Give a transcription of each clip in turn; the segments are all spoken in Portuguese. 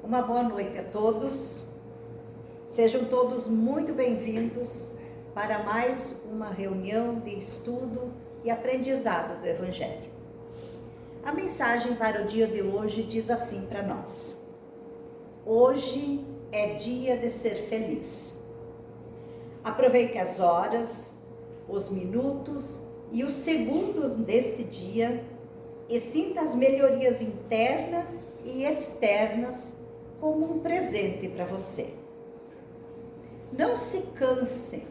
Uma boa noite a todos. Sejam todos muito bem-vindos para mais uma reunião de estudo e aprendizado do Evangelho. A mensagem para o dia de hoje diz assim para nós: hoje é dia de ser feliz. Aproveite as horas, os minutos e os segundos deste dia e sinta as melhorias internas e externas como um presente para você. Não se canse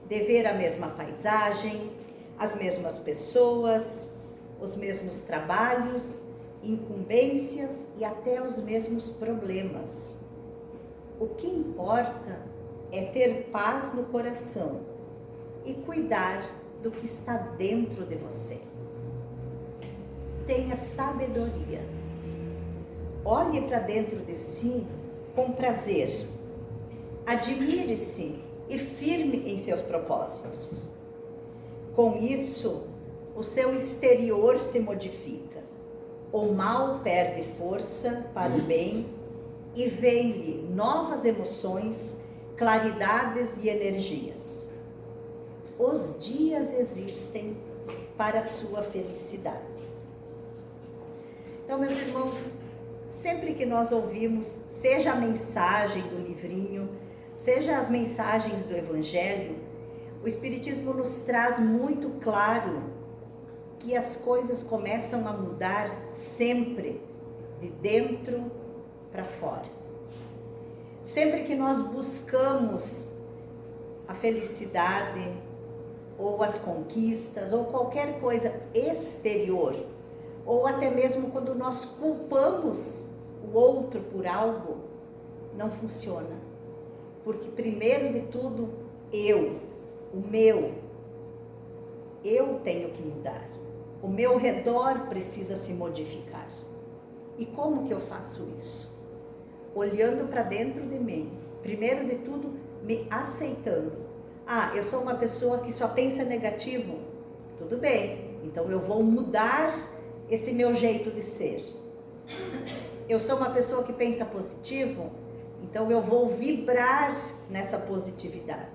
de ver a mesma paisagem, as mesmas pessoas, os mesmos trabalhos, incumbências e até os mesmos problemas. O que importa é ter paz no coração e cuidar do que está dentro de você. Tenha sabedoria. Olhe para dentro de si com prazer. Admire-se e firme em seus propósitos. Com isso, o seu exterior se modifica. O mal perde força para o bem e vem-lhe novas emoções, claridades e energias. Os dias existem para a sua felicidade. Então, meus irmãos, sempre que nós ouvimos, seja a mensagem do livrinho, seja as mensagens do Evangelho, o Espiritismo nos traz muito claro que as coisas começam a mudar sempre, de dentro para fora. Sempre que nós buscamos a felicidade, ou as conquistas, ou qualquer coisa exterior, ou até mesmo quando nós culpamos o outro por algo, não funciona. Porque primeiro de tudo, eu tenho que mudar. O meu redor precisa se modificar. E como que eu faço isso? Olhando para dentro de mim. Primeiro de tudo, me aceitando. Eu sou uma pessoa que só pensa negativo. Tudo bem, então eu vou mudar esse meu jeito de ser. Eu sou uma pessoa que pensa positivo, então eu vou vibrar nessa positividade.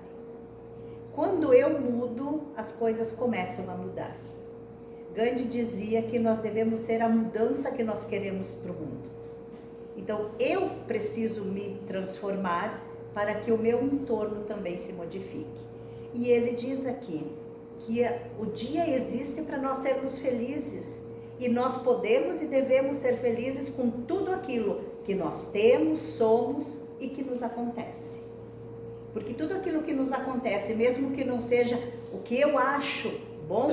Quando eu mudo, as coisas começam a mudar. Gandhi dizia que nós devemos ser a mudança que nós queremos para o mundo. Então eu preciso me transformar para que o meu entorno também se modifique. E ele diz aqui que o dia existe para nós sermos felizes. E nós podemos e devemos ser felizes com tudo aquilo que nós temos, somos e que nos acontece. Porque tudo aquilo que nos acontece, mesmo que não seja o que eu acho bom,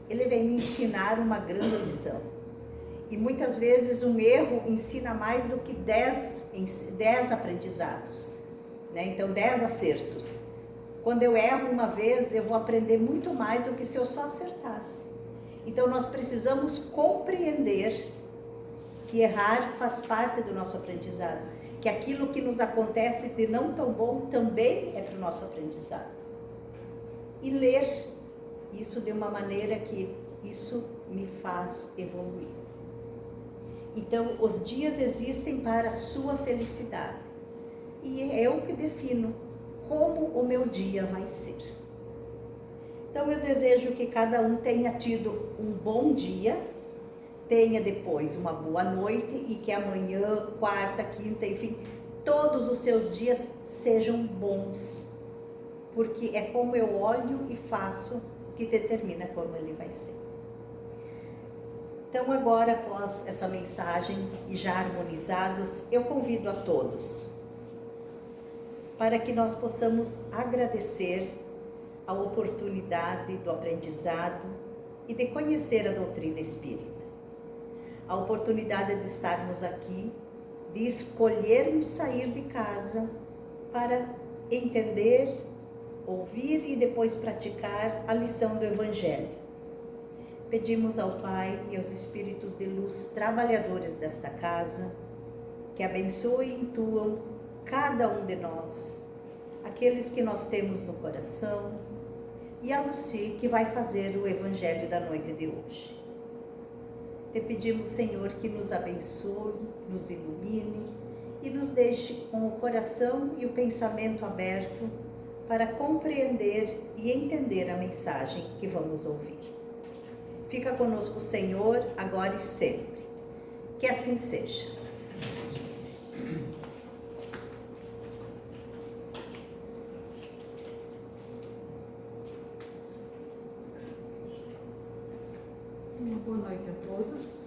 ele vem me ensinar uma grande lição. E muitas vezes um erro ensina mais do que 10 aprendizados, né? Então 10 acertos. Quando eu erro uma vez, eu vou aprender muito mais do que se eu só acertasse. Então nós precisamos compreender que errar faz parte do nosso aprendizado, que aquilo que nos acontece de não tão bom também é para o nosso aprendizado. E ler isso de uma maneira que isso me faz evoluir. Então os dias existem para a sua felicidade e é eu que defino como o meu dia vai ser. Então eu desejo que cada um tenha tido um bom dia, tenha depois uma boa noite e que amanhã, quarta, quinta, enfim, todos os seus dias sejam bons. Porque é como eu olho e faço que determina como ele vai ser. Então agora, após essa mensagem e já harmonizados, eu convido a todos para que nós possamos agradecer a oportunidade do aprendizado e de conhecer a doutrina espírita. A oportunidade de estarmos aqui, de escolhermos sair de casa para entender, ouvir e depois praticar a lição do Evangelho. Pedimos ao Pai e aos Espíritos de luz trabalhadores desta casa que abençoem e intuam cada um de nós, aqueles que nós temos no coração, e a Lucy, que vai fazer o Evangelho da noite de hoje. Te pedimos, Senhor, que nos abençoe, nos ilumine e nos deixe com o coração e o pensamento aberto para compreender e entender a mensagem que vamos ouvir. Fica conosco o Senhor, agora e sempre. Que assim seja. Uma boa noite a todos.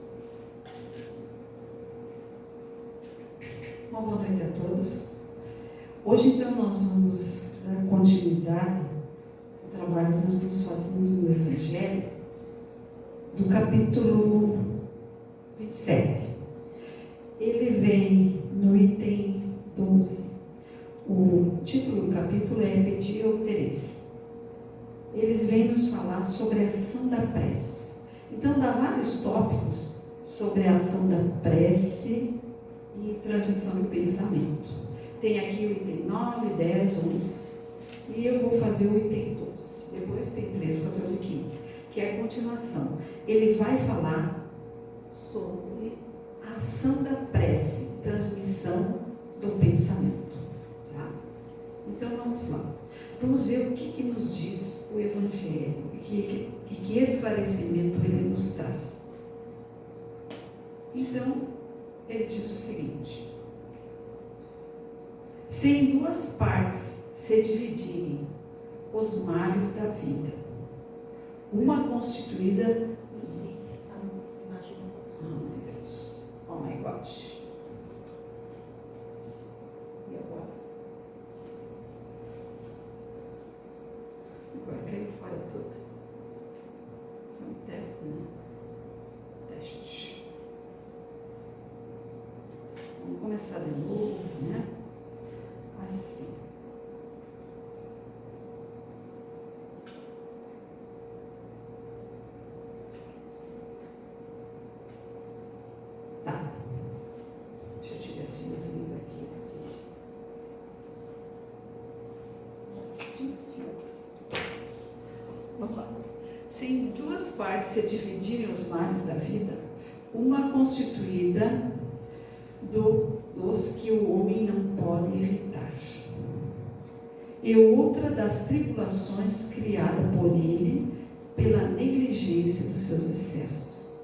Uma boa noite a todos. Hoje, então, nós vamos dar continuidade ao trabalho que nós estamos fazendo no Evangelho, do capítulo 27. Ele vem no item 12. O título do capítulo é Pedi ou Tereis. Eles vêm nos falar sobre a ação da prece. Então, dá vários tópicos sobre a ação da prece e transmissão do pensamento. Tem aqui o item 9, 10, 11. E eu vou fazer o item 12. Depois tem 13, 14 e 15, que é a continuação. Ele vai falar sobre a ação da prece, transmissão do pensamento. Tá? Então, vamos lá. Vamos ver o que nos diz o Evangelho e que esclarecimento ele nos traz. Então, ele diz o seguinte: se em duas partes se dividirem os males da vida, uma constituída... Não sei, a imagem não passou. Oh, meu Deus. Oh, my God. E agora? Agora caiu fora tudo. Isso é um teste, né? Teste. Vamos começar de novo, né? Assim. Tá. Deixa eu tirar esse livro aqui. Vamos lá. Se em duas partes se dividirem os males da vida, uma constituída dos que o homem não pode evitar, e outra das tribulações criada por ele pela negligência dos seus excessos.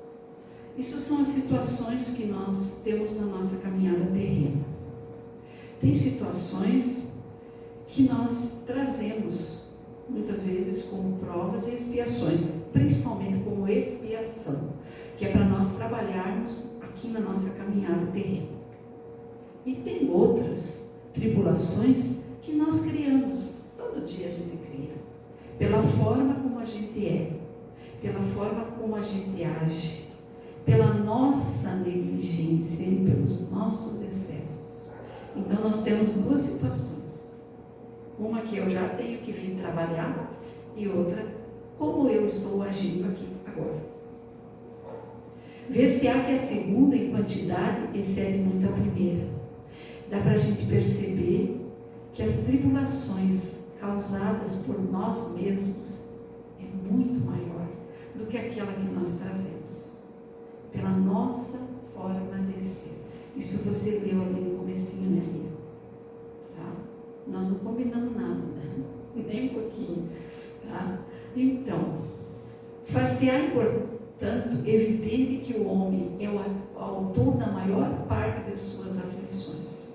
Isso são as situações que nós temos na nossa caminhada terrena. Tem situações que nós trazemos muitas vezes como provas e expiações, principalmente como expiação, que é para nós trabalharmos aqui na nossa caminhada terrena. E tem outras tribulações que nós criamos, todo dia a gente cria, pela forma como a gente é, pela forma como a gente age, pela nossa negligência e pelos nossos excessos. Então nós temos duas situações. Uma que eu já tenho que vir trabalhar e outra, como eu estou agindo aqui agora. Ver-se-á que a segunda em quantidade excede muito a primeira. Dá para a gente perceber que as tribulações causadas por nós mesmos é muito maior do que aquela que nós trazemos, pela nossa forma de ser. Isso você leu ali no comecinho, né, Lia? Tá? Nós não combinamos nada, né? Nem um pouquinho. Tá? Então, far-se-á, portanto, evidente que o homem é o autor da maior parte de suas aflições,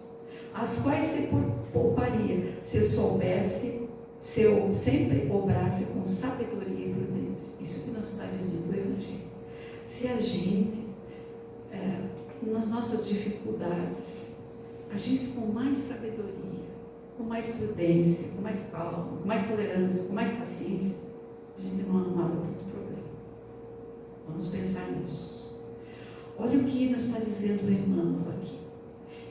as quais se pouparia se soubesse, se eu sempre obrasse com sabedoria e prudência. Isso que nos está dizendo o Evangelho. Se a gente, nas nossas dificuldades, agisse com mais sabedoria, com mais prudência, com mais calma, com mais tolerância, com mais paciência, a gente não arrumava tanto problema. Vamos pensar nisso. Olha o que nos está dizendo o Emmanuel aqui.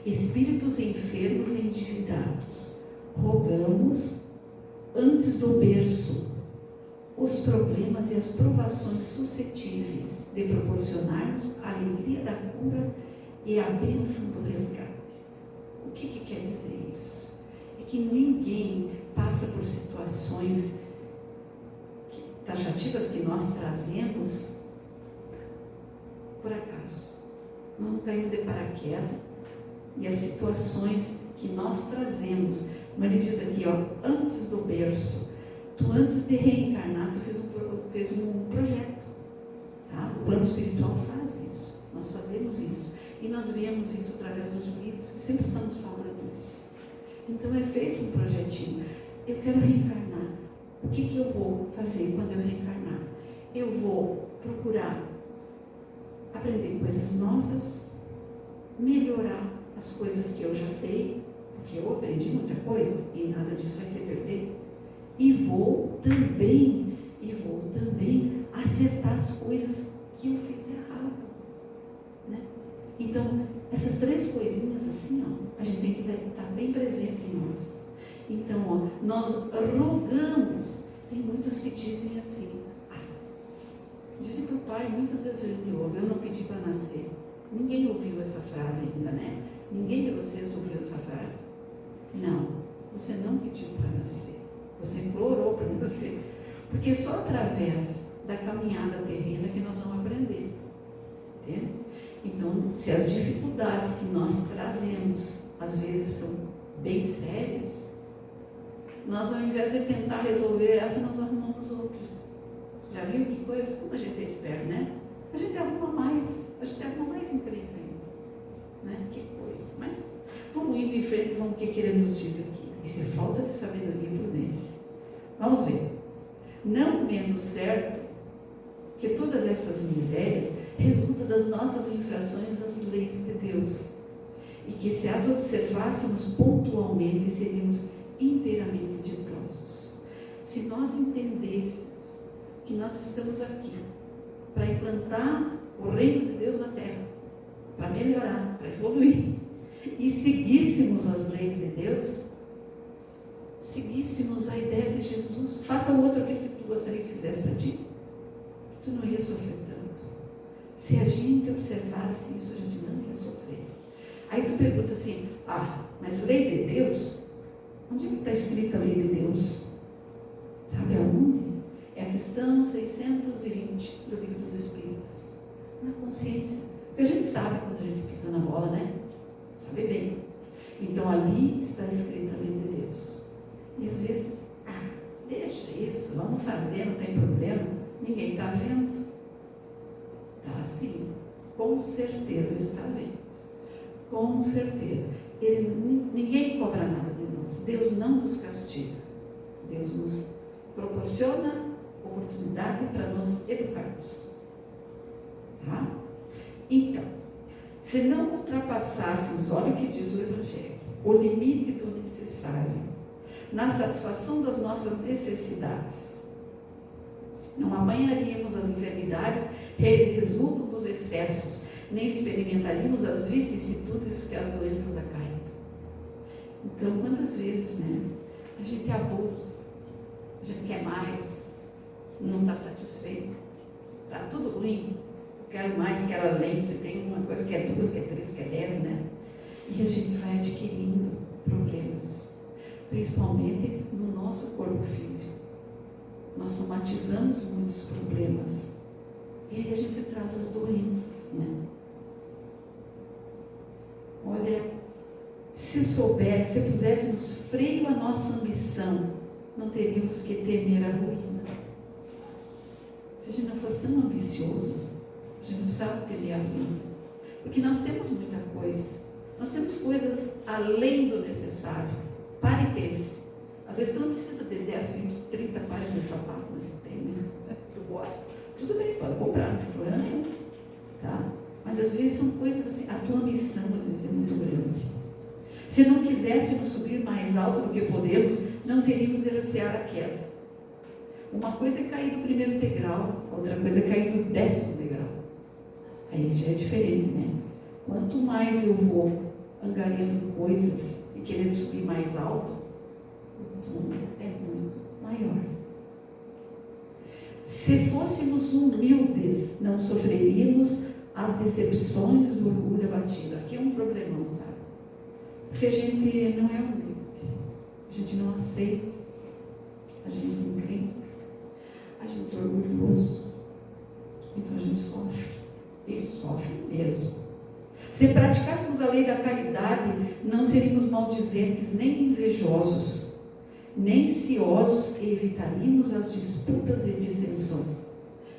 Espíritos enfermos e endividados, rogamos antes do berço os problemas e as provações suscetíveis de proporcionar-nos a alegria da cura e a bênção do resgate. O que quer dizer isso? É que ninguém passa por situações taxativas que nós trazemos por acaso. Nós não caímos de paraquedas, e as situações que nós trazemos. Como ele diz aqui, ó, antes do berço, tu antes de reencarnar, tu fez um projeto. Tá? O plano espiritual faz isso, nós fazemos isso. E nós vemos isso através dos livros, que sempre estamos falando isso. Então é feito um projetinho. Eu quero reencarnar. O que eu vou fazer quando eu reencarnar? Eu vou procurar aprender coisas novas, melhorar as coisas que eu já sei, porque eu aprendi muita coisa e nada disso vai ser perder. E vou também acertar as coisas que eu fiz errado. Né? Então, essas 3 coisinhas assim, ó, a gente tem que estar bem presente em nós. Então, ó, nós rogamos. Tem muitos que dizem assim, dizem para o pai, muitas vezes a gente ouve, eu não pedi para nascer. Ninguém ouviu essa frase ainda, né? Ninguém de vocês ouviu essa frase? Não, você não pediu para nascer. Você implorou para nascer. Porque é só através da caminhada terrena que nós vamos aprender. Entende? Então, se as dificuldades que nós trazemos, às vezes são bem sérias, nós, ao invés de tentar resolver essa, nós arrumamos outras. Já viu que coisa? Como a gente é esperto, né? A gente arruma mais encrenca ainda. Né? Que coisa. Mas vamos indo em frente e vamos ver o que ele nos diz aqui. Isso é falta de sabedoria e prudência. Vamos ver. Não menos certo que todas essas misérias resultam das nossas infrações às leis de Deus, e que se as observássemos pontualmente, seríamos inteiramente ditosos. Se nós entendêssemos que nós estamos aqui para implantar o reino de Deus na terra, para melhorar, para evoluir, e seguíssemos as leis de Deus, seguíssemos a ideia de Jesus, faça o outro aquilo que tu gostaria que fizesse para ti, tu não ia sofrer tanto. Se a gente observasse isso, a gente não ia sofrer. Aí tu pergunta assim, mas lei de Deus? Onde está escrita a lei de Deus? Sabe aonde? É a questão 620 do Livro dos Espíritos. Na consciência. Porque a gente sabe quando a gente pisa na bola, né? Sabe bem. Então ali está escrita a lei de Deus. E às vezes, deixa isso, vamos fazer, não tem problema. Ninguém está vendo. Está assim. Com certeza está vendo. Com certeza. Ninguém cobra nada de nós. Deus não nos castiga. Deus nos proporciona oportunidade para nós educarmos. Tá? Então, se não ultrapassássemos, olha o que diz o Evangelho, o limite do necessário, na satisfação das nossas necessidades, não apanharíamos as enfermidades que resultam dos excessos, nem experimentaríamos as vicissitudes que as doenças acarretam. Então, quantas vezes, né, a gente abusa, a gente quer mais, não está satisfeito, está tudo ruim, eu quero mais, quero além, se tem uma coisa que é 2, que é 3, que é 10, né? E a gente vai adquirindo problemas, principalmente no nosso corpo físico. Nós somatizamos muitos problemas, e aí a gente traz as doenças, né? Olha, se puséssemos freio à nossa ambição, não teríamos que temer a ruína. Se a gente não fosse tão ambicioso, a gente não precisava temer a ruína. Porque nós temos muita coisa. Nós temos coisas além do necessário. Pare e pense. Às vezes tu não precisa de 10, 20, 30 pares de sapato, mas tu tem, né? Tu gosta. Tudo bem, pode comprar, não tem problema nenhum. Tá? Mas às vezes são coisas assim, a tua ambição às vezes é muito grande. Se não quiséssemos subir mais alto do que podemos, não teríamos de recear a queda. Uma coisa é cair do primeiro degrau, outra coisa é cair do 10º degrau. Aí já é diferente, né? Quanto mais eu vou angariando coisas e querendo subir mais alto, o túmulo é muito maior. Se fôssemos humildes, não sofreríamos as decepções do orgulho abatido. Aqui é um problemão, sabe? Porque a gente não é humilde, a gente não aceita, a gente encrenca, a gente é orgulhoso, então a gente sofre, e sofre mesmo. Se praticássemos a lei da caridade, não seríamos maldizentes nem invejosos, nem ciosos, e evitaríamos as disputas e dissensões.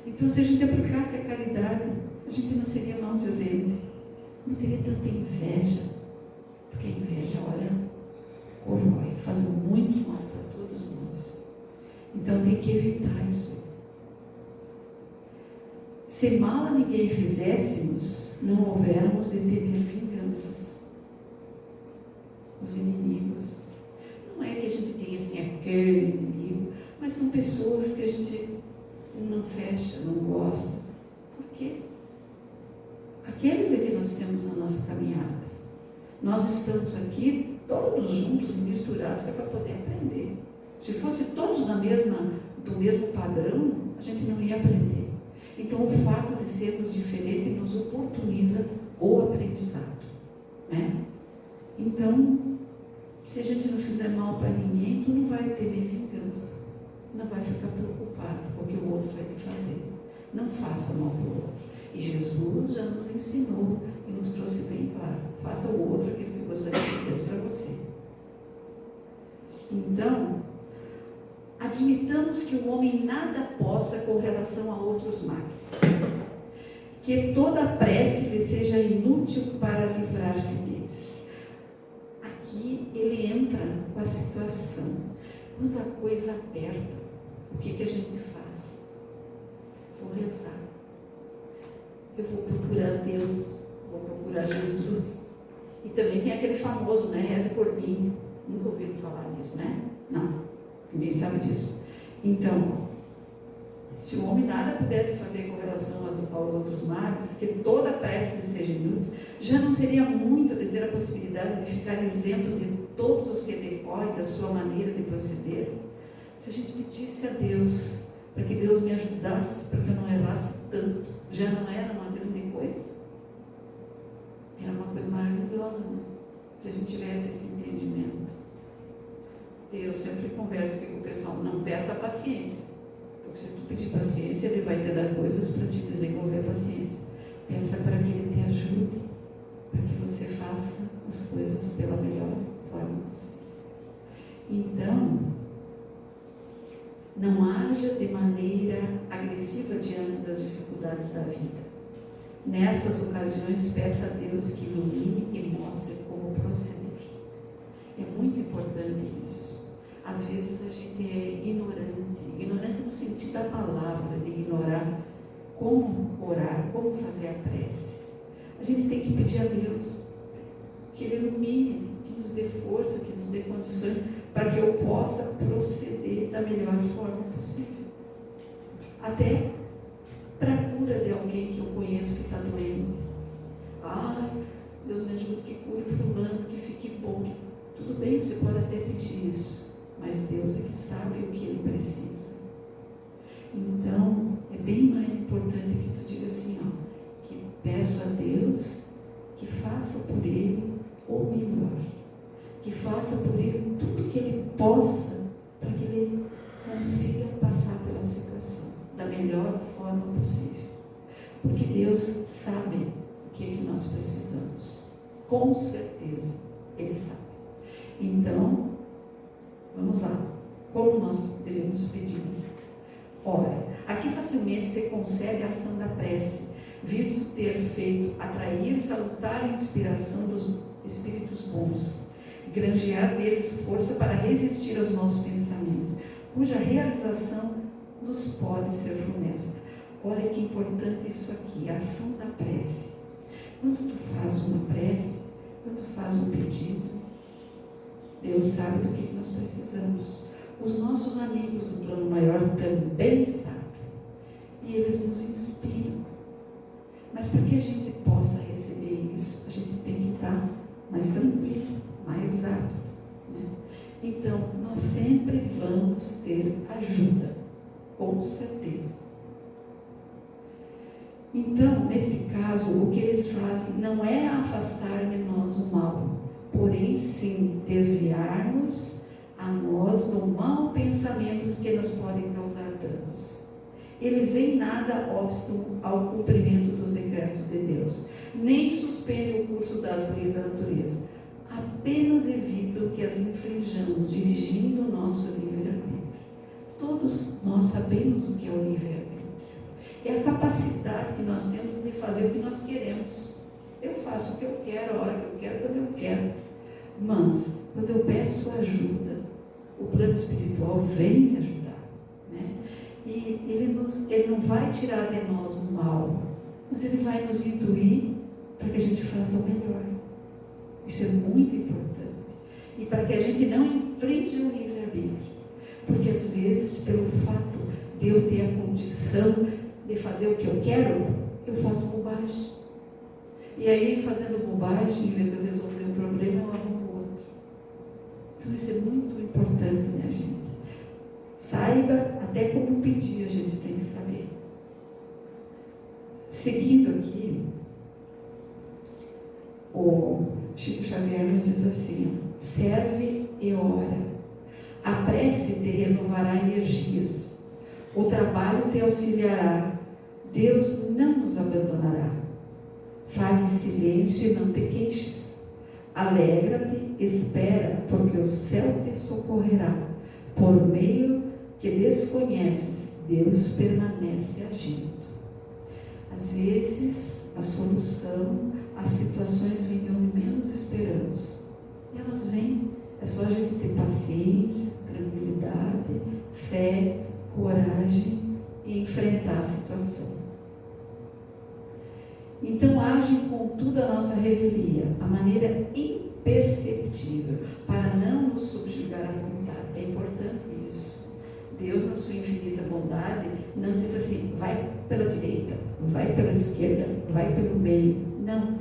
Então, se a gente aplicasse a caridade, a gente não seria maldizente, não teria tanta inveja, porque a inveja, olha, corrói, faz muito mal para todos nós. Então, tem que evitar isso. Se mal a ninguém fizéssemos, não houvéramos de temer vinganças. Os inimigos. Não é que a gente tenha assim aquele inimigo, mas são pessoas que a gente não fecha, não gosta. Por quê? Aqueles é que nós temos na nossa caminhada. Nós estamos aqui todos juntos e misturados para poder aprender. Se fosse todos do mesmo padrão, a gente não ia aprender. Então, o fato de sermos diferentes nos oportuniza o aprendizado, né? Então, se a gente não fizer mal para ninguém, tu não vai temer vingança, não vai ficar preocupado com o que o outro vai te fazer. Não faça mal para o outro. E Jesus já nos ensinou e nos trouxe bem claro: faça ao outro aquilo que gostaria que fizesse para você. Então, admitamos que o homem nada possa com relação a outros males, que toda prece lhe seja inútil para livrar-se deles. Aqui ele entra com a situação. Quando a coisa aperta, o que a gente faz? Vou rezar. Eu vou procurar Deus, vou procurar Jesus. E também tem aquele famoso, né? Reze por mim. Nunca ouviram falar nisso, né? Não. Ninguém sabe disso. Então, se o homem nada pudesse fazer com relação aos outros males, que toda prece lhe seja inútil, já não seria muito de ter a possibilidade de ficar isento de todos os que decorrem da sua maneira de proceder? Se a gente pedisse a Deus para que Deus me ajudasse, para que eu não errasse tanto, já não era uma grande coisa? Era uma coisa maravilhosa, né? Se a gente tivesse esse entendimento. Eu sempre converso aqui com o pessoal: não peça paciência, porque se tu pedir paciência, ele vai te dar coisas para te desenvolver a paciência. Peça para que ele te ajude, para que você faça as coisas pela melhor forma possível. Então, não haja de maneira agressiva diante das dificuldades da vida. Nessas ocasiões, peça a Deus que ilumine e mostre como proceder. É muito importante isso. Às vezes a gente é ignorante no sentido da palavra, de ignorar como orar, como fazer a prece. A gente tem que pedir a Deus que Ele ilumine, que nos dê força, que nos dê condições, para que eu possa proceder da melhor forma possível. Até para a cura de alguém que eu conheço que está doente. Ai, Deus me ajude que cure o fulano, que fique bom. Tudo bem, você pode até pedir isso, mas Deus é que sabe o que ele precisa. Então, é bem mais importante que tu diga assim, ó, que peço a Deus que faça por ele o melhor, que faça por ele tudo que ele possa, para que ele consiga passar pela situação da melhor forma possível. Porque Deus sabe o que é que nós precisamos. Com certeza, Ele sabe. Então, vamos lá. Como nós devemos pedir? Ora, aqui facilmente se concede a ação da prece, visto ter feito atrair salutar inspiração dos espíritos bons, granjear deles força para resistir aos maus pensamentos, cuja realização nos pode ser funesta. Olha que importante isso aqui, a ação da prece. Quando tu faz uma prece, quando tu faz um pedido, Deus sabe do que nós precisamos. Os nossos amigos do plano maior também sabem. E eles nos inspiram. Mas para que a gente possa receber isso, a gente tem que estar mais tranquilo, mais apto, né? Então, nós sempre vamos ter ajuda, com certeza. Então, nesse caso, o que eles fazem não é afastar de nós o mal, porém sim desviar-nos a nós do mau pensamentos que nos podem causar danos. Eles em nada obstam ao cumprimento dos decretos de Deus, nem suspendem o curso das leis da natureza. Apenas evitam que as infringamos, dirigindo o nosso livre-arbítrio. Todos nós sabemos o que é o livre-arbítrio. É a capacidade que nós temos de fazer o que nós queremos. Eu faço o que eu quero, a hora que eu quero, quando eu quero. Mas, quando eu peço ajuda, o plano espiritual vem me ajudar, né? E ele não vai tirar de nós o mal, mas ele vai nos intuir para que a gente faça o melhor. Isso é muito importante. E para que a gente não infrinja o livre-arbítrio. Porque às vezes, pelo fato de eu ter a condição de fazer o que eu quero, eu faço bobagem. E aí, fazendo bobagem, em vez de eu resolver um problema, eu arrumo outro. Então isso é muito importante, minha gente. Saiba até como pedir, a gente tem que saber. Seguindo aqui, o Chico Xavier nos diz assim: serve e ora. A prece te renovará energias. O trabalho te auxiliará. Deus não nos abandonará. Faze silêncio e não te queixes. Alegra-te, espera, porque o céu te socorrerá. Por meio que desconheces, Deus permanece agindo. Às vezes, a solução, as situações vêm de onde menos esperamos. E elas vêm. É só a gente ter paciência, tranquilidade, fé, coragem e enfrentar a situação. Então, agem com toda a nossa revelia, a maneira imperceptível, para não nos subjugar à vontade. É importante isso. Deus, na sua infinita bondade, não diz assim: vai pela direita, vai pela esquerda, vai pelo meio. Não.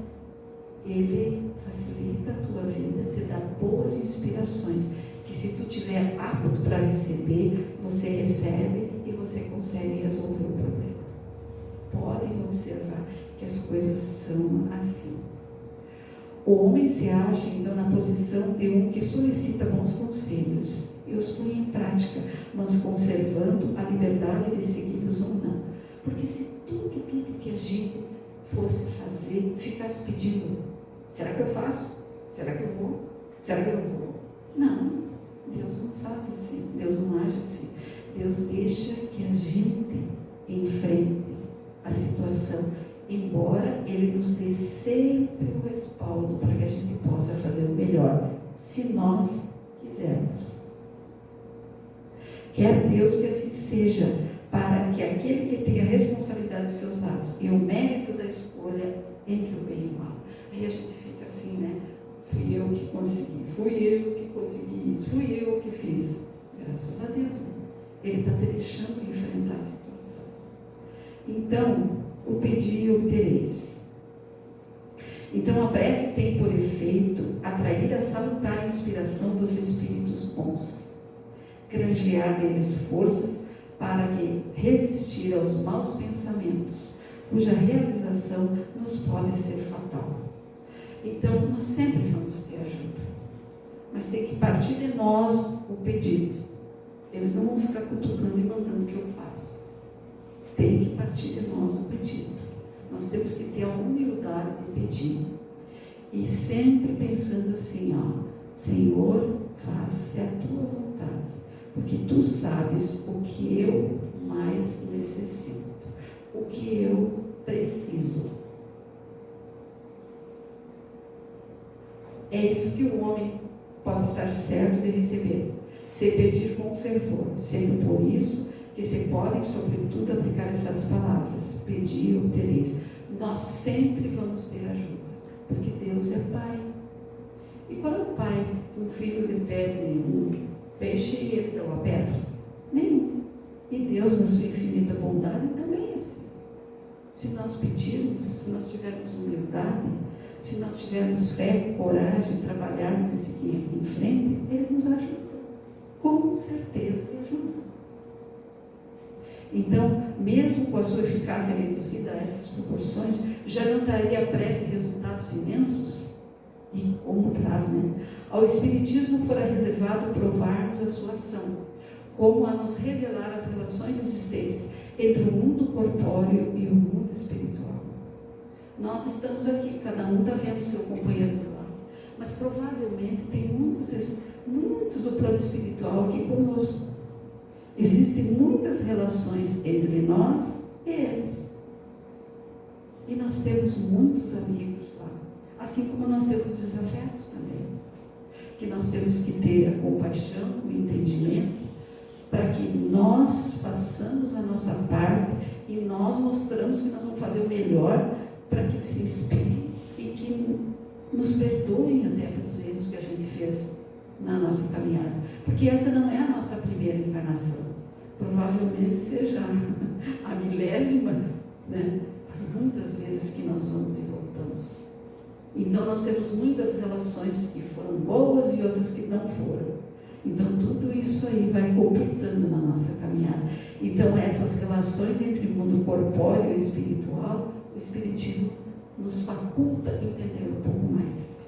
Ele facilita a tua vida, te dá boas inspirações, que se tu tiver apto para receber, você recebe e você consegue resolver o problema. Podem observar que as coisas são assim. O homem se acha, então, na posição de um que solicita bons conselhos e os põe em prática, mas conservando a liberdade de segui-los ou não. Porque se tudo que a gente fosse fazer, ficasse pedindo: será que eu faço? Será que eu vou? Será que eu não vou? Não, Deus não faz assim, Deus não age assim. Deus deixa que a gente enfrente a situação, embora Ele nos dê sempre o respaldo para que a gente possa fazer o melhor, se nós quisermos. Quer Deus que assim seja, para que aquele que tem a responsabilidade dos seus atos e o mérito da escolha entre o bem e o mal. Aí a gente fica assim, né? Fui eu que consegui, fui eu que consegui isso, fui eu que fiz. Graças a Deus, né? Ele está te deixando enfrentar a situação. Então, o pedir e obtereis. Então, a prece tem por efeito atrair a salutar inspiração dos espíritos bons, granjear deles forças para que resistir aos maus pensamentos, cuja realização nos pode ser fatal. Então, nós sempre vamos ter ajuda, mas tem que partir de nós o pedido. Eles não vão ficar cutucando e mandando o que eu faça. Tem que partir de nós o pedido. Nós temos que ter a humildade de pedir. E sempre pensando assim, Senhor, faça-se a tua vontade, porque tu sabes o que eu mais necessito, o que eu preciso. É isso que o homem pode estar certo de receber, se pedir com fervor, sendo por isso que se podem, sobretudo, aplicar essas palavras: pedir e obtereis. Nós sempre vamos ter ajuda, porque Deus é Pai. E qual é o pai que um filho lhe pede um peixe e ele dá uma pedra? Nenhum. E Deus, na sua infinita bondade, também é assim. Se nós pedirmos, se nós tivermos humildade, se nós tivermos fé, coragem, trabalharmos e seguir em frente, Ele nos ajuda. Com certeza Ele ajuda. Então, mesmo com a sua eficácia reduzida a essas proporções, já não daria a prece resultados imensos? E como traz, né? Ao Espiritismo fora reservado provar-nos a sua ação, como a nos revelar as relações existentes entre o mundo corpóreo e o mundo espiritual. Nós estamos aqui, cada um está vendo o seu companheiro do lado, mas provavelmente tem muitos do plano espiritual aqui conosco. Existem muitas relações entre nós e eles. E nós temos muitos amigos lá, assim como nós temos desafetos também, que nós temos que ter a compaixão, o entendimento, para que nós façamos a nossa parte e nós mostramos que nós vamos fazer o melhor para que eles se inspirem e que nos perdoem até pelos erros que a gente fez na nossa caminhada, porque essa não é a nossa primeira encarnação, provavelmente seja a 1000ª, né? Muitas vezes que nós vamos e voltamos. Então nós temos muitas relações que foram boas e outras que não foram. Então tudo isso aí vai completando na nossa caminhada. Então essas relações entre o mundo corpóreo e espiritual, o Espiritismo nos faculta entender um pouco mais.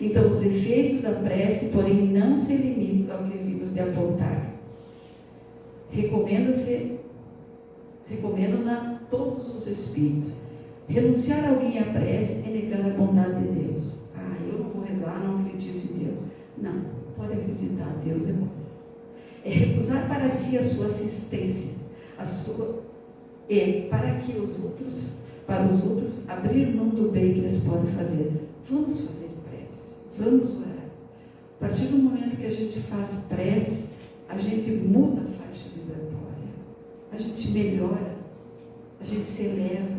Então os efeitos da prece, porém, não se limitam ao que vimos de apontar. Recomendam-na todos os espíritos. Renunciar alguém à prece é negar a bondade de Deus. Eu não vou rezar, não acredito em Deus. Não, pode acreditar, Deus é bom. É recusar para si a sua assistência, para os outros, abrir mão do bem que eles podem fazer. Vamos fazer prece, vamos orar. A partir do momento que a gente faz prece, a gente muda a faixa vibratória, a gente melhora, a gente se eleva,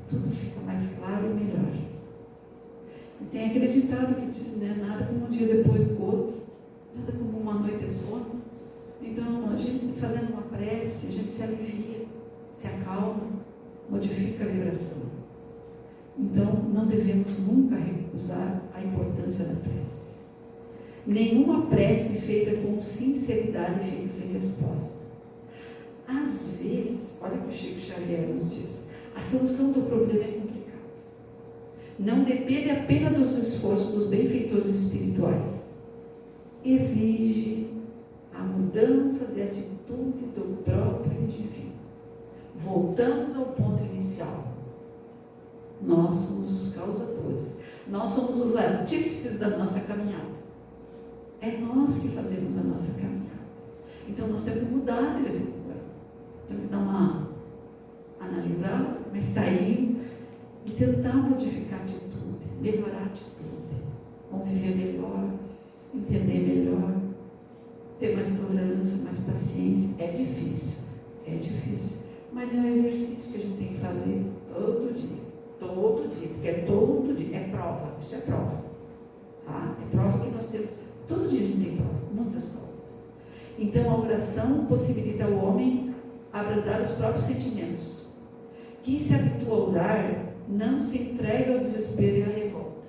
tudo fica mais claro e melhor. E tem aquele ditado que diz, né, nada como um dia depois do outro, nada como uma noite de sono. Então, a gente fazendo uma prece, a gente se alivia, se acalma, modifica a vibração. Então, não devemos nunca recusar a importância da prece. Nenhuma prece feita com sinceridade fica sem resposta. Às vezes, olha o que o Chico Xavier nos diz, a solução do problema é complicada. Não depende apenas dos esforços dos benfeitores espirituais. Exige a mudança de atitude do próprio indivíduo. Voltamos ao ponto inicial. Nós somos os causadores. Nós somos os artífices da nossa caminhada. É nós que fazemos a nossa caminhada. Então nós temos que mudar de vez em quando. Temos que dar uma analisada, como é que está indo, e tentar modificar a atitude, melhorar a atitude, conviver melhor, entender melhor, ter mais tolerância, mais paciência. É difícil, mas é um exercício que a gente tem que fazer todo dia, porque é todo dia, é prova, isso é prova, tá? É prova que nós temos, todo dia a gente tem prova, muitas provas. Então a oração possibilita ao homem abrandar os próprios sentimentos. Quem se habitua a orar não se entrega ao desespero e à revolta.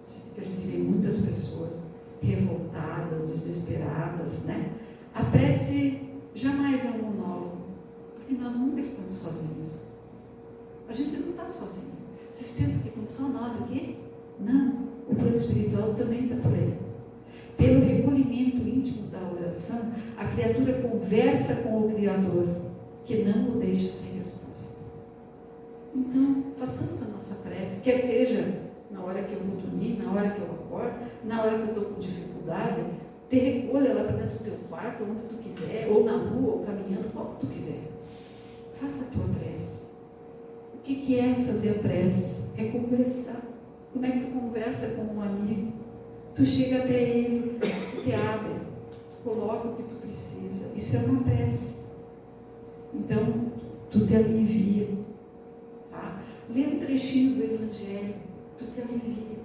Porque a gente vê muitas pessoas revoltadas, desesperadas, né? A prece jamais é um monólogo, porque nós nunca estamos sozinhos. A gente não está sozinho. Vocês pensam que estamos só nós aqui? Não, o plano espiritual também está por aí. Pelo recolhimento íntimo da oração, a criatura conversa com o Criador, que não o deixa sem resposta. Então, façamos a nossa prece, quer seja na hora que eu vou dormir, na hora que eu acordo, na hora que eu estou com dificuldade, te recolha lá para dentro do teu quarto, onde tu quiser, ou na rua, ou caminhando, como tu quiser. Faça a tua prece. O que é fazer a prece? É conversar. Como é que tu conversa com um amigo? Tu chega até ele, tu te abre, tu coloca o que tu precisa. Isso é uma prece. Então, tu te alivia. Tá? Lê um trechinho do Evangelho, tu te alivia.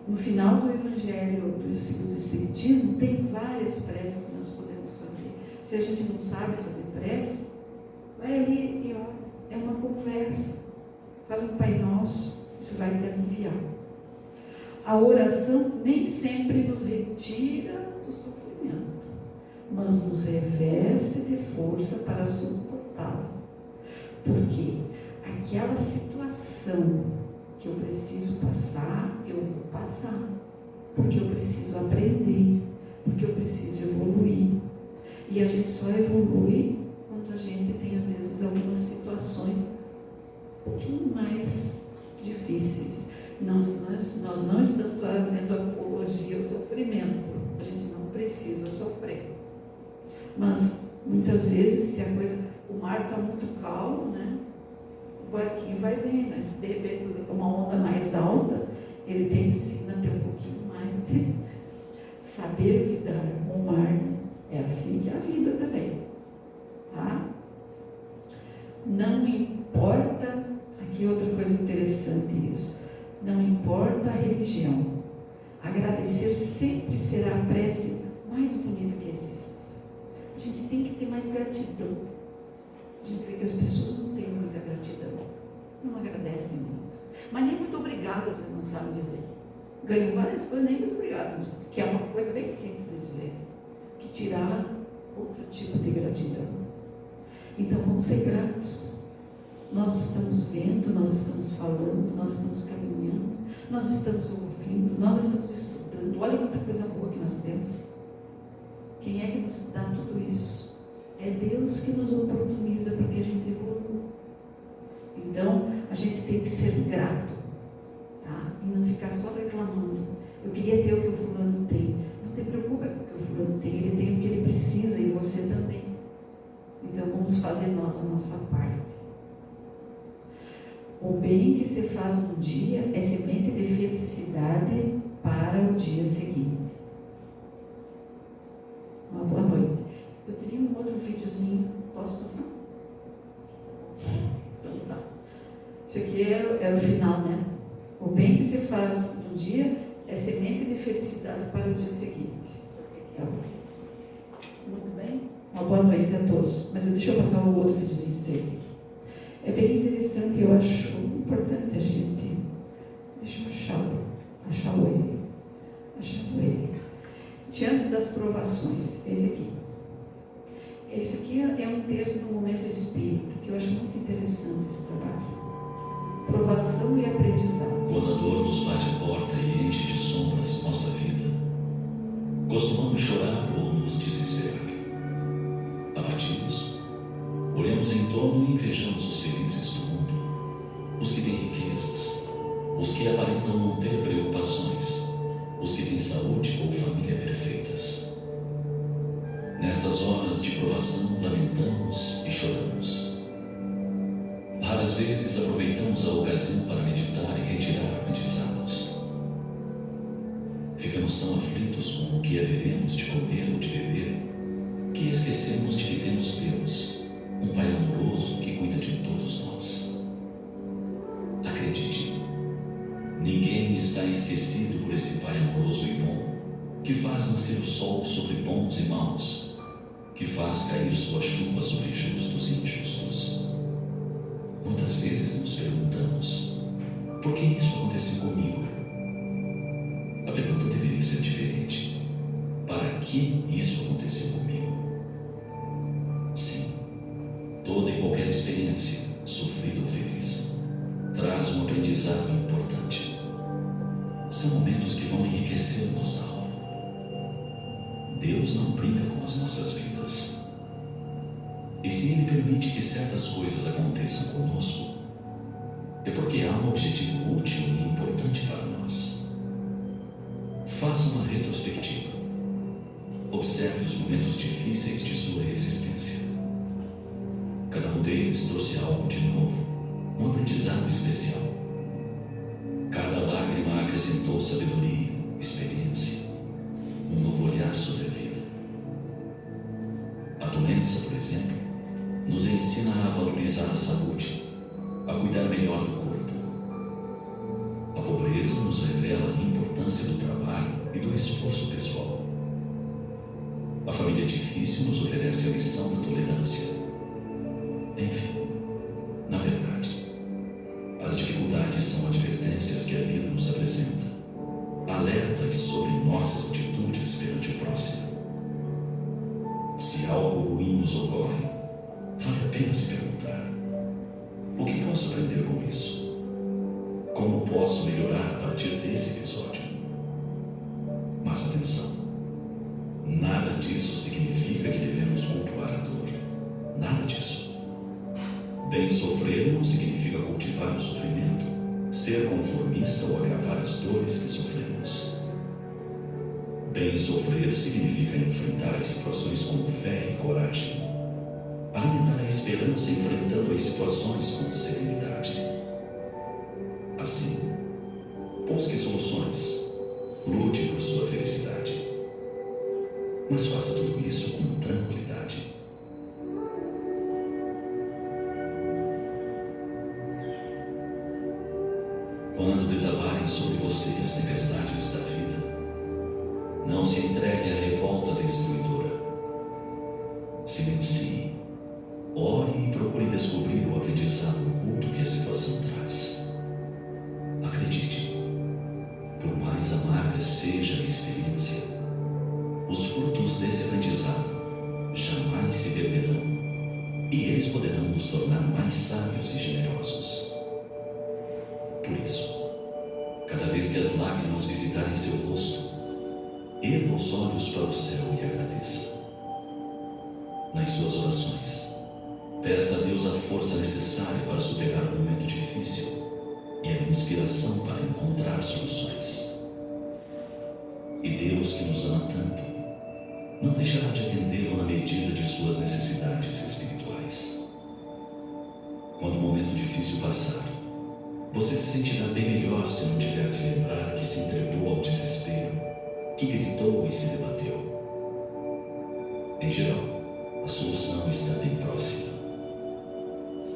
No final do Evangelho do segundo Espiritismo, tem várias preces que nós podemos fazer. Se a gente não sabe fazer prece, vai ali e ora. É uma conversa. Faz um Pai Nosso, isso vai te aliviar. A oração nem sempre nos retira do sofrimento, mas nos reveste de força para suportá-lo. Porque aquela situação que eu preciso passar, eu vou passar. Porque eu preciso aprender, porque eu preciso evoluir. E a gente só evolui a gente tem às vezes algumas situações um pouquinho mais difíceis. Nós não estamos fazendo apologia ao sofrimento. A gente não precisa sofrer. Mas muitas vezes, se o mar está muito calmo, né? O barquinho vai bem, mas se de repente uma onda mais alta, ele tem que se ter um pouquinho mais de saber lidar com o mar. É assim que é a vida também. Tá? Não importa, aqui outra coisa interessante isso, não importa a religião, agradecer sempre será a prece mais bonita que existe. A gente tem que ter mais gratidão. A gente vê que as pessoas não têm muita gratidão, não agradecem muito, mas nem muito obrigado, às vezes não sabem dizer. Ganham várias coisas, nem muito obrigado, que é uma coisa bem simples de dizer, que tirar outro tipo de gratidão. Então vamos ser gratos. Nós estamos vendo, nós estamos falando, nós estamos caminhando, nós estamos ouvindo, nós estamos estudando. Olha quanta coisa boa que nós temos. Quem é que nos dá tudo isso? É Deus que nos oportuniza para que a gente evolua. Então, a gente tem que ser grato, tá? E não ficar só reclamando. Eu queria ter o que o fulano tem. Não te preocupa com o que o fulano tem. Ele tem o que ele precisa e você também. Então, vamos fazer nós a nossa parte. O bem que se faz um dia é semente de felicidade para o dia seguinte. Uma boa noite. Eu teria um outro videozinho, posso passar? Então tá. Isso aqui é o final, né? O bem que se faz no dia é semente de felicidade para o dia seguinte. Muito bem? Uma boa noite a todos. Mas deixa eu passar o outro videozinho dele. É bem interessante, eu acho importante a gente. Deixa eu achá-lo ele. Diante das provações, esse aqui. Esse aqui é um texto do Momento Espírita, que eu acho muito interessante esse trabalho. Provação e aprendizado. Quando a dor nos bate a porta e enche de sombras nossa vida, costumamos chorar ou nos desesperar. Abatidos, olhamos em torno e invejamos os felizes do mundo, os que têm riquezas, os que aparentam não ter preocupações, os que têm saúde ou família perfeitas. Nessas horas de provação, lamentamos e choramos. Raras vezes aproveitamos a ocasião para meditar e retirar aprendizados. Ficamos tão aflitos com o que haveremos de comer ou de beber, que esquecemos de que temos Deus, um Pai amoroso que cuida de todos nós. Acredite, ninguém está esquecido por esse Pai amoroso e bom, que faz nascer o sol sobre bons e maus, que faz cair sua chuva sobre justos e injustos. Muitas vezes nos perguntamos, por que isso aconteceu comigo? A pergunta deveria ser diferente. Para que isso aconteceu comigo? Sim, toda e qualquer experiência, sofrida ou feliz, traz um aprendizado importante. São momentos que vão enriquecer nossa alma. Deus não brinca com as nossas vidas. E se Ele permite que certas coisas aconteçam conosco, é porque há um objetivo útil e importante para nós. Faça uma retrospectiva. Observe os momentos difíceis de sua existência. Cada um deles trouxe algo de novo, um aprendizado especial. Cada lágrima acrescentou sabedoria, experiência, um novo olhar sobre a vida. A doença, por exemplo, nos ensina a valorizar a saúde, a cuidar melhor do corpo. A pobreza nos revela a importância do trabalho e do esforço pessoal. A família difícil nos oferece a lição da tolerância. Enfim, na verdade, as dificuldades são advertências que a vida nos apresenta, alertas sobre nossas atitudes perante o próximo. Se algo ruim nos ocorre, vale a pena se perguntar: o que posso aprender com isso? Como posso melhorar a partir desse episódio? Mas atenção, nada disso significa que devemos cultuar a dor. Nada disso. Bem sofrer não significa cultivar o sofrimento, ser conformista ou agravar as dores que sofremos. Bem sofrer significa enfrentar as situações com fé e coragem, alimentar a esperança enfrentando as situações com serenidade. Assim, busque soluções, lute por sua felicidade, mas faça tudo isso com tranquilidade. Quando desabarem sobre você as tempestades da vida, não se entregue à revolta destruidora. Silencie, ore e procure descobrir o aprendizado oculto que a situação traz. Acredite, por mais amarga seja a experiência, os frutos desse aprendizado jamais se perderão e eles poderão nos tornar mais sábios e generosos. Por isso, cada vez que as lágrimas visitarem seu rosto, erga os olhos para o céu e agradeça. Nas suas orações, peça a Deus a força necessária para superar o momento difícil e a inspiração para encontrar soluções. E Deus, que nos ama tanto, não deixará de atendê-lo na medida de suas necessidades espirituais. Quando o momento difícil passar, você se sentirá bem melhor se não tiver de lembrar que se entregou ao desespero, que gritou e se debateu. Em geral, a solução está bem próxima.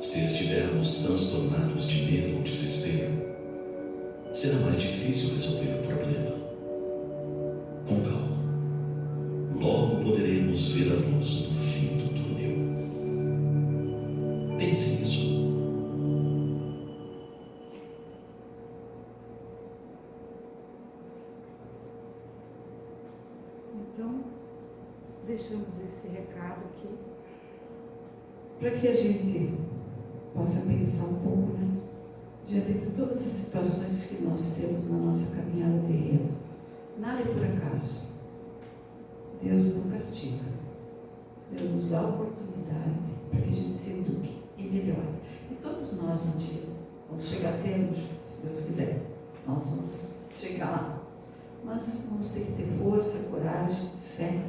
Se estivermos transtornados de medo ou desespero, será mais difícil resolver o problema. Com calma, logo poderemos ver a luz no fim do túnel. Pense nisso. Então, deixamos esse recado aqui para que a gente possa pensar um pouco, né? Diante de todas as situações que nós temos na nossa caminhada terrena. Nada é por acaso. Deus não castiga. Deus nos dá a oportunidade para que a gente se eduque e melhore. E todos nós um dia vamos chegar a ser anjo, se Deus quiser. Nós vamos chegar lá. Mas vamos ter que ter força, coragem, fé,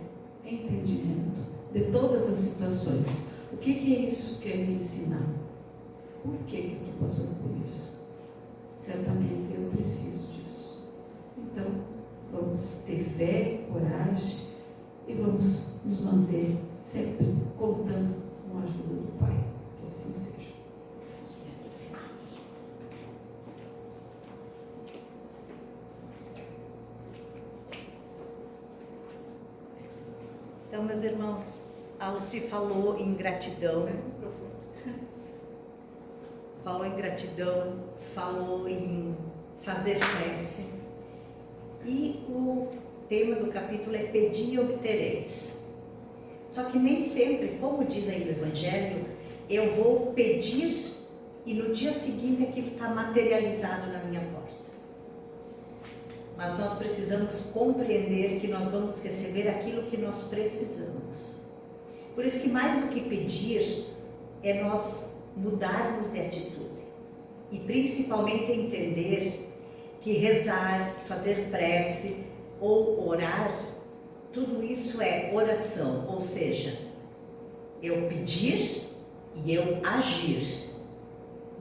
entendimento de todas as situações. O que é isso que quer me ensinar? Por que eu estou passando por isso? Certamente eu preciso disso. Então, vamos ter fé, coragem e vamos nos manter sempre contando com a ajuda do Pai. Que assim seja. Então, meus irmãos, a Lucy falou em gratidão, falou em fazer prece, e o tema do capítulo é pedir e obtereis. Só que nem sempre, como diz aí no Evangelho, eu vou pedir e no dia seguinte aquilo está materializado na minha porta. Mas nós precisamos compreender que nós vamos receber aquilo que nós precisamos. Por isso que mais do que pedir, é nós mudarmos de atitude. E principalmente entender que rezar, fazer prece ou orar, tudo isso é oração. Ou seja, eu pedir e eu agir.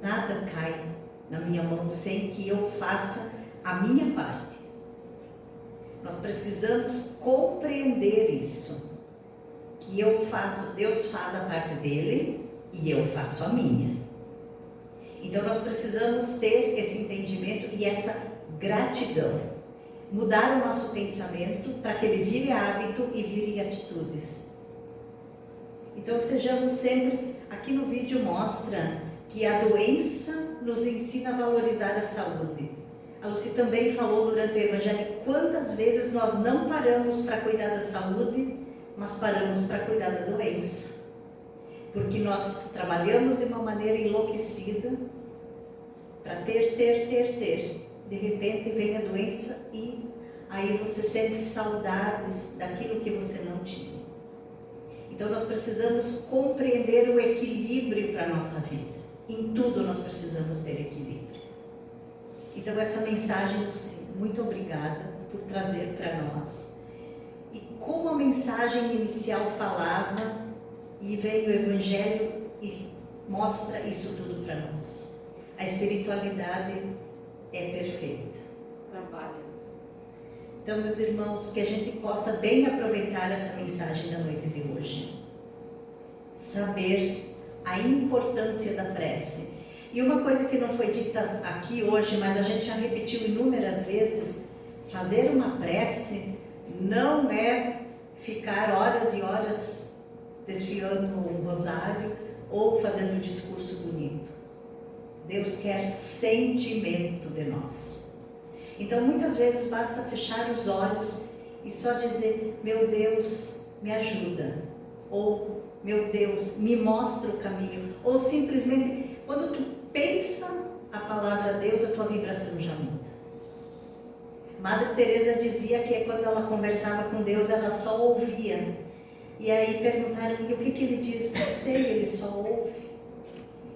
Nada cai na minha mão sem que eu faça a minha parte. Nós precisamos compreender isso, que eu faço, Deus faz a parte dele e eu faço a minha. Então nós precisamos ter esse entendimento e essa gratidão, mudar o nosso pensamento para que ele vire hábito e vire atitudes. Então sejamos sempre, aqui no vídeo mostra que a doença nos ensina a valorizar a saúde. A Lucy também falou durante o Evangelho quantas vezes nós não paramos para cuidar da saúde, mas paramos para cuidar da doença. Porque nós trabalhamos de uma maneira enlouquecida para ter. De repente vem a doença e aí você sente saudades daquilo que você não tinha. Então nós precisamos compreender o equilíbrio para a nossa vida. Em tudo nós precisamos ter equilíbrio. Então essa mensagem, muito obrigada por trazer para nós. E como a mensagem inicial falava, e veio o Evangelho e mostra isso tudo para nós. A espiritualidade é perfeita. Trabalha. Então, meus irmãos, que a gente possa bem aproveitar essa mensagem da noite de hoje. Saber a importância da prece. E uma coisa que não foi dita aqui hoje, mas a gente já repetiu inúmeras vezes, fazer uma prece não é ficar horas e horas desfiando um rosário ou fazendo um discurso bonito. Deus quer sentimento de nós. Então, muitas vezes basta fechar os olhos e só dizer: meu Deus, me ajuda. Ou, meu Deus, me mostra o caminho. Ou simplesmente, quando tu pensa a palavra Deus, a tua vibração já muda. Madre Teresa dizia que quando ela conversava com Deus, ela só ouvia. E aí perguntaram: e o que ele diz? Não sei, ele só ouve.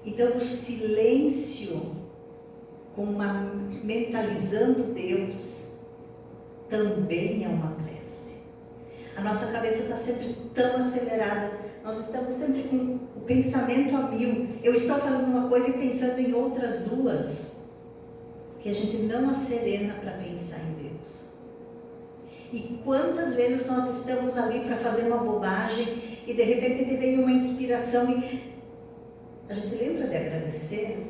Então, o silêncio, mentalizando Deus, também é uma prece. A nossa cabeça está sempre tão acelerada, nós estamos sempre com o pensamento a mil. Eu estou fazendo uma coisa e pensando em outras duas, que a gente não acerena para pensar em Deus. E quantas vezes nós estamos ali para fazer uma bobagem e de repente vem uma inspiração e a gente lembra de agradecer?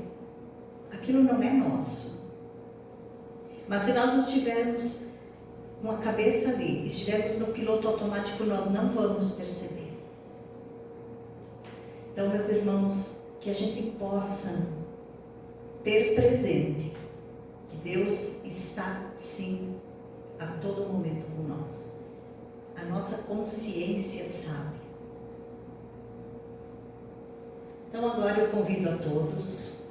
Aquilo não é nosso. Mas se nós não estivermos com a cabeça ali, estivermos no piloto automático, nós não vamos perceber. Então, meus irmãos, que a gente possa ter presente que Deus está, sim, a todo momento com nós. A nossa consciência sabe. Então, agora eu convido a todos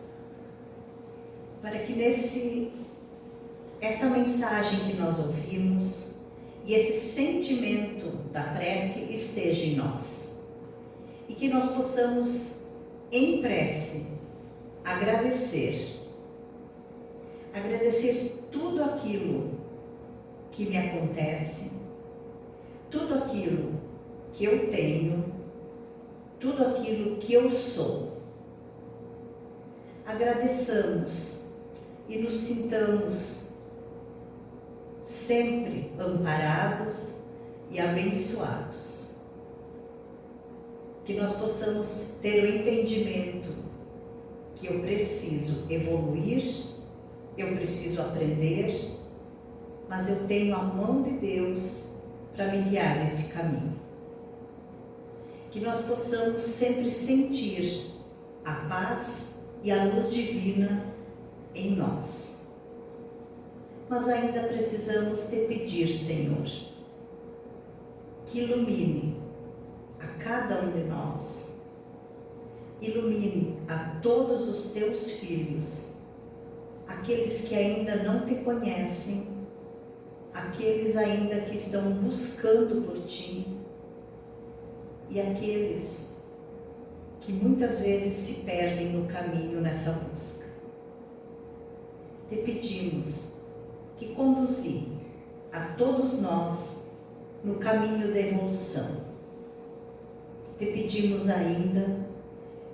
para que essa mensagem que nós ouvimos e esse sentimento da prece esteja em nós. E que nós possamos, em prece, agradecer tudo aquilo que me acontece, tudo aquilo que eu tenho, tudo aquilo que eu sou. Agradeçamos e nos sintamos sempre amparados e abençoados. Que nós possamos ter o entendimento que eu preciso evoluir, eu preciso aprender, mas eu tenho a mão de Deus para me guiar nesse caminho. Que nós possamos sempre sentir a paz e a luz divina em nós. Mas ainda precisamos te pedir, Senhor, que ilumine a cada um de nós, ilumine a todos os teus filhos, aqueles que ainda não te conhecem, aqueles ainda que estão buscando por ti e aqueles que muitas vezes se perdem no caminho nessa busca. Te pedimos que conduzir a todos nós no caminho da evolução. Te pedimos ainda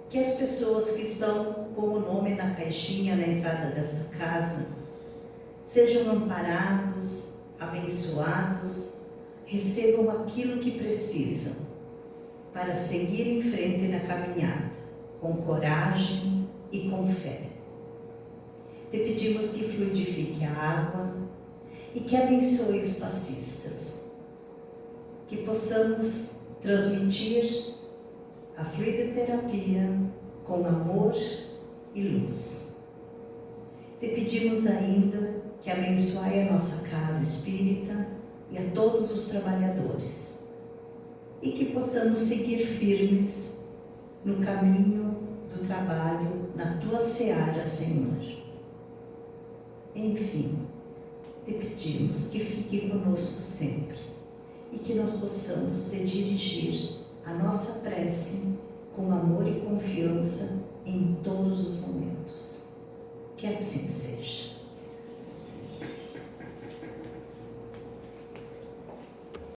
que as pessoas que estão com o nome na caixinha na entrada desta casa sejam amparados, abençoados, recebam aquilo que precisam para seguir em frente na caminhada, com coragem e com fé. Te pedimos que fluidifique a água e que abençoe os passistas, que possamos transmitir a fluidoterapia com amor e luz. Te pedimos ainda que abençoe a nossa casa espírita e a todos os trabalhadores, e que possamos seguir firmes no caminho do trabalho na tua seara, Senhor. Enfim, te pedimos que fique conosco sempre e que nós possamos te dirigir a nossa prece com amor e confiança em todos os momentos. Que assim seja.